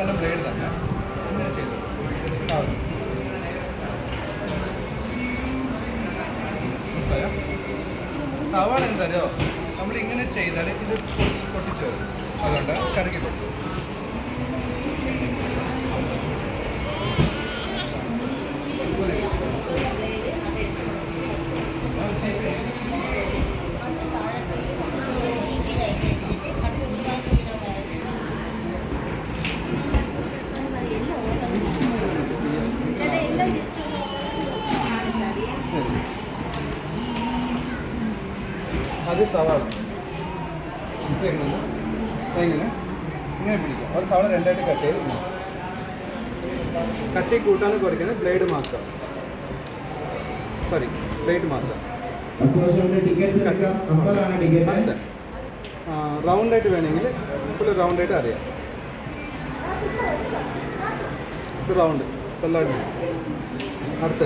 കണ്ട ബ്ലേഡ് തന്നെ ഇങ്ങനെ ചെയ്തു സവാള എന്തായാലോ നമ്മളിങ്ങനെ ചെയ്താൽ ഇത് പൊട്ടിച്ചു വരും, അതുകൊണ്ട് കറുകി പൊട്ടും. അത് സവാള എങ്ങനെ ഇങ്ങനെ പിടിക്കാം. ഒരു സവാള രണ്ടായിട്ട് കട്ട് ചെയ്ത് കട്ടി കൂട്ടാനും കുറയ്ക്കുന്നത് ബ്ലേഡ് മാറ്റാം. പ്ലേറ്റ് മാറ്റാം. റൗണ്ടായിട്ട് വേണമെങ്കിൽ ഫുള്ള് റൗണ്ടായിട്ട് അറിയാം. ഇത് റൗണ്ട് സലാഡ്. അടുത്ത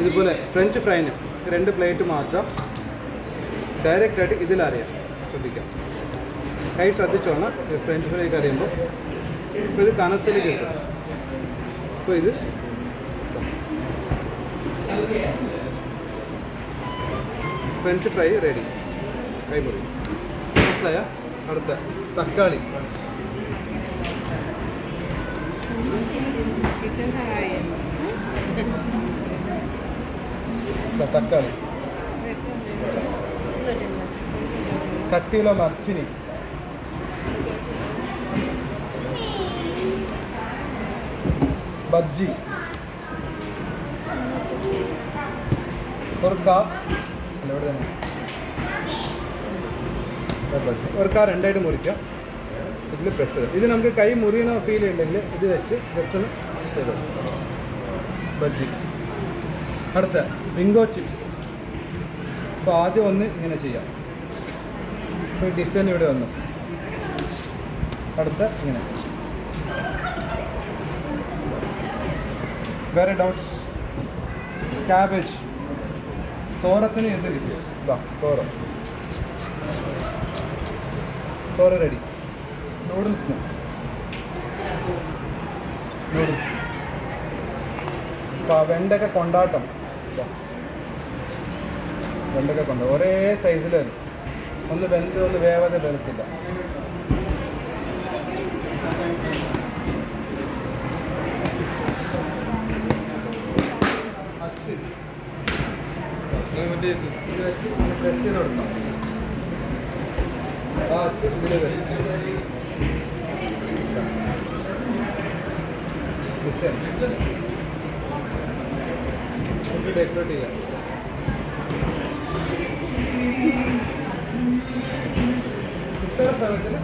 ഇതുപോലെ ഫ്രഞ്ച് ഫ്രൈന് 2 പ്ലേറ്റ് മാറ്റാം. ഡയറക്റ്റായിട്ട് ഇതിലറിയാം, ശ്രദ്ധിക്കാം. കൈ ശ്രദ്ധിച്ചോണം ഫ്രഞ്ച് ഫ്രൈക്ക് അറിയുമ്പോൾ. ഇപ്പോൾ ഇത് കനത്തിലേക്ക് കിട്ടും. അപ്പോൾ ഇത് ഫ്രഞ്ച് ഫ്രൈ റെഡി. കൈപ്പൊടി മനസ്സിലായ. അടുത്ത തക്കാളി. തക്കാളി കട്ടിയുള്ള മർച്ചിനി, ബജ്ജി, ഒരു കാ രണ്ടായിട്ട് മുറിക്കാം. ഇതിൽ പ്രസ് ചെയ്ത് ഇത് നമുക്ക് കൈ മുറിയണ ഫീൽ ഉണ്ടെങ്കിൽ ഇത് വെച്ച് ജസ്റ്റ് ഒന്ന് ചെയ്ത് ബജ്ജി. അടുത്ത ബിങ്കോ ചിപ്സ്. അപ്പോൾ ആദ്യം ഒന്ന് ഇങ്ങനെ ചെയ്യാം. ഇപ്പോൾ ഡിസൈൻ ഇവിടെ വന്നു. അടുത്ത ഇങ്ങനെ. വേറെ ഡൗട്ട്സ്? ക്യാബേജ് തോരത്തിന് എന്ത് കിട്ടും? തോര റെഡി. നൂഡിൽസ് വെണ്ടക്ക കൊണ്ടാട്ടം. വെണ്ടക്ക കൊണ്ട ഒരേ സൈസിൽ വരും. ഒന്ന് വെന്ത് ഒന്ന് വേവാതെ വരത്തില്ല. പ്രസ് ചെയ്ത് കൊടുക്കാം. ആ അച്ച് ഇതിൽ വരും. ഡെക്കറേറ്റ് ചെയ്യാം. ഇത്ര സ്ഥലത്തിൽ